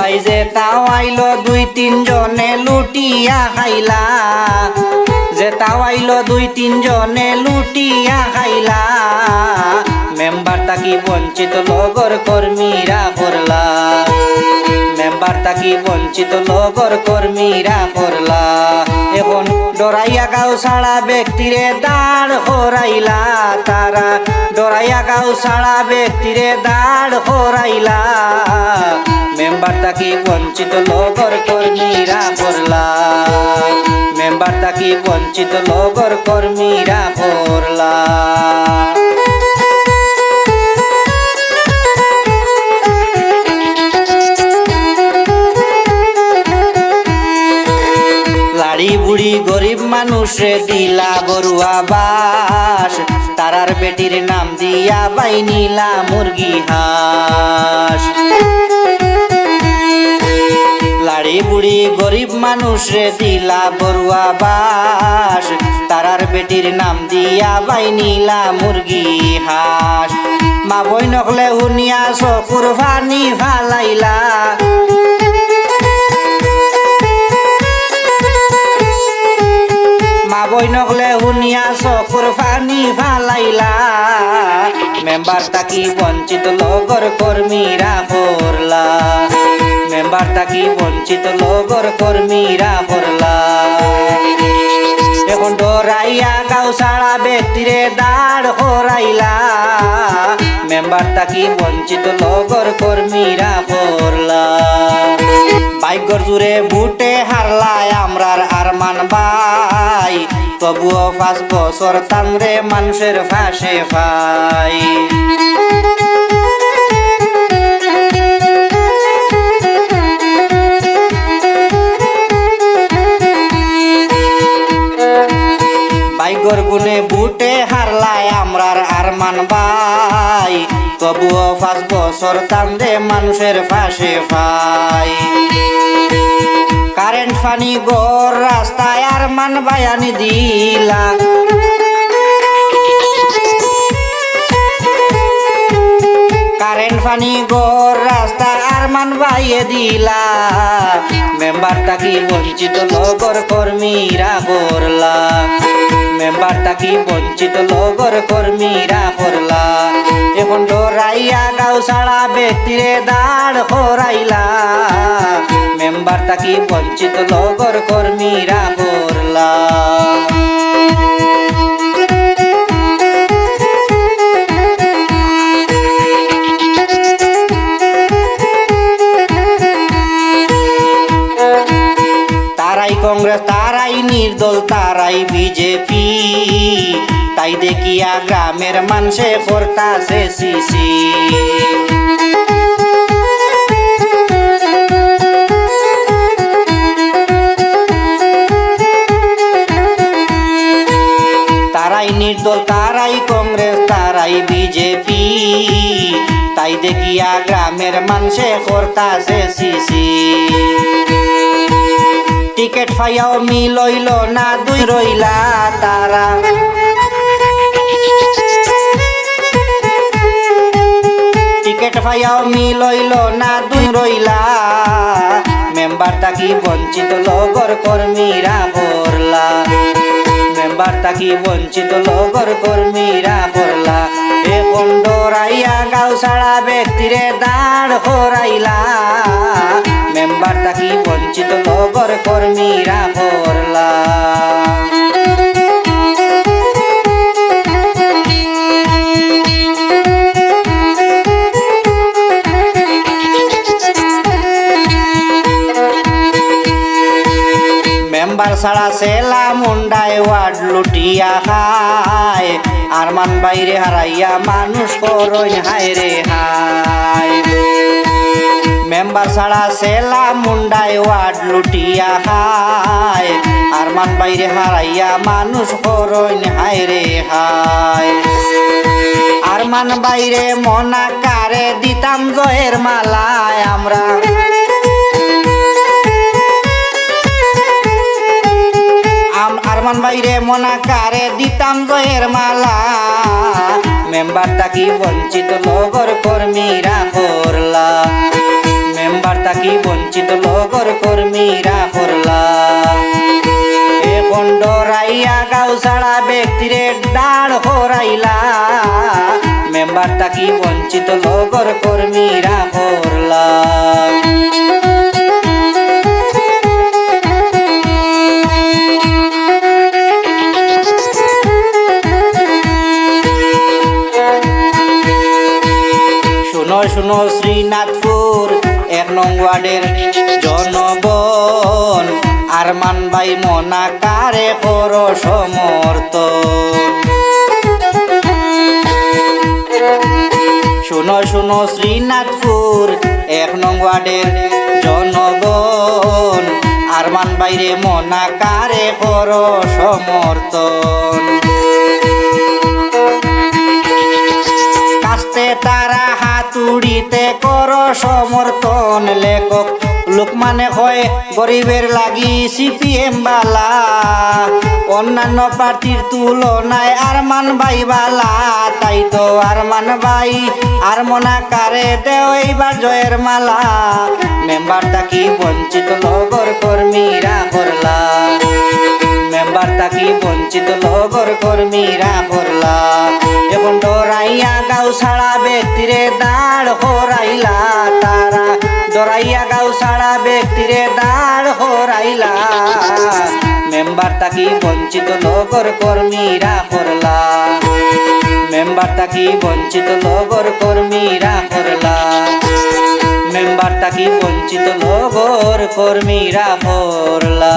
ভাই যে তাও আইলো দুই তিন জনে লুটিয়া খাইলা, যে তাও আইলো দুই তিন জনে লুটিয়া খাইলা, মেম্বার তাকি বঞ্চিত লগর কর্মীরা করলা, মেম্বার তাকি বঞ্চিত লগর কর্মীরা করলা। এখন ডরাইয়া গাঁও ছাড়া ব্যক্তিরে দাঁড় করাইলা, তারা ডরাইয়া গাঁও ছাড়া ব্যক্তিরে দাঁড় করাইলা, মেম্বার তাকি বঞ্চিত লগর কর্মীরা করলা, মেম্বার তাকি বঞ্চিত লগর কর্মীরা করলা। লাড়ি বুড়ি গরিব মানুষে দিলা বড়ুয়া বাস, তারার বেটির নাম দিয়া বাইনিলা মুরগি হাঁস। লাড়ি বুড়ি গরিব মানুষে দিলা বড়ুয়া বাস, তারার বেটির নাম দিয়া বাইনিলা মুরগি হাঁস। মা বই নকলে হুনিয়া চকুর পানি ফালাইলা, মা বই নকলে হুনিয়া চকুর পানি ফালাইলা, মেম্বার তাকি বঞ্চিত লগর কর্মীরা করলা, মেম্বার তাকি বঞ্চিত লগর কর্মীরা করলা। এখন ডরাইয়া গাঁও ছাড়া ব্যক্তিরে দাঁড় করাইলা, মেম্বার তাকি বঞ্চিত লগর কর্মীরা করলা। ভাগ্যর জুড়ে বুটে হারলায় আমরার আরমান ভাই, তবুও 5 বছর তাংরে মানুষের ফাঁসে পাই। ভাগ্যর গুণে বুটে হারলায় আমরার আরমান ভাই, তবুও 5 বছর তাংরে মানুষের ফাঁসে পাই। কারেন্ট পানি গড় রাস্তায় আরমান বায়ানি দিলা, কারেন্ট পানি গড় রাস্তায় আরমান বাইয়ে দিলা, মেম্বার তাকি বঞ্চিত লগর কর্মীরা করলা, মেম্বার তাকি বঞ্চিত লগর কর্মীরা করলা। এখন ডরাইয়া গাঁও ছাড়া ব্যক্তিরে দাঁড় করাইলা, মেম্বার তাকি বঞ্চিত লগর কর্মীরা করলা। তারাই কংগ্রেস, তারাই নির্দল, তারাই বিজেপি, তাই দেখিয়া গ্রামের মানুষে করতাছে সিসি। তারাই নির্দল, তারাই কংগ্রেস, তারাই বিজেপি, তাই দেখিয়া গ্রামের মানুষে করতাছে সিসি। টিকেট পাইয়াও মিলইল না দুই রইলা তারা, টিকেট পাইয়াও মিলইল না দুই রইলা, মেম্বার তাকি বঞ্চিত লগর কর্মীরা করলা, মেম্বার তাকি বঞ্চিত লগর কর্মীরা করলা। এখন ডরাইয়া গাঁও ছাড়া ব্যক্তিরে দাঁড় করাইলা, মেম্বার তাকি বঞ্চিত লগর কর্মীরা করলা। মেম্বার ছাড়া সেলা মুন্ডায় ওয়ার্ড লুটিয়া খায়, আরমান বাইরে হারাইয়া মানুষ করইন হায় রে হায়। মেম্বার ছাড়া সেলা মুন্ডায় ওয়ার্ড লুটিয়া খায়, আরমান বাইরে হারাইয়া মানুষ করইন হায় রে হায়। আরমান বাইরে মনা কারে দিতাম জয়ের মালায় আমরা, আরমান বাইরে মনা কারে দিতাম জয়ের মালা, মেম্বার তাকি বঞ্চিত লগর কর্মীরা করলা, মেম্বার তাকি বঞ্চিত লগর কর্মীরা করলা এখন ডরাইয়া গাঁও ছাড়া ব্যক্তিরে দাঁড় হরাইলা মেম্বার তাকি বঞ্চিত লগর কর্মীরা করলা শুনো শ্রীনাথপুর 1 নং ওয়ার্ডের জনগণ আরমান ভাই মনা কারে কর সমর্থন শুনো শ্রীনাথপুর 1 নং ওয়ার্ডের জনগণ আরমান ভাইরে মনা কারে কর সমর্থন কাস্তে তারা হাতুড়িতে কর সমর্থন লেখক লোকমানে হয় গরিবের লাগি সিপিএম বালা অন্যান্য পার্টির তুলনায় আরমান ভাই বালা তাই তো আরমান ভাই আর মনা কারে দেও এইবার জয়ের মালা মেম্বার তাকি বঞ্চিত লগর কর্মীরা করলা মেম্বার তাকি বঞ্চিত লগর কর্মীরা করলা এখন ডরাইয়া গাঁও ছাড়া ব্যক্তিরে দাঁড় হরাইলা তারা ডরাইয়া গাঁও ছাড়া ব্যক্তিরে দাঁড় হরাইলা মেম্বার তাকি বঞ্চিত লগর কর্মীরা করলা মেম্বার তাকি বঞ্চিত লগর কর্মীরা করলা মেম্বার তাকি বঞ্চিত লগর কর্মীরা করলা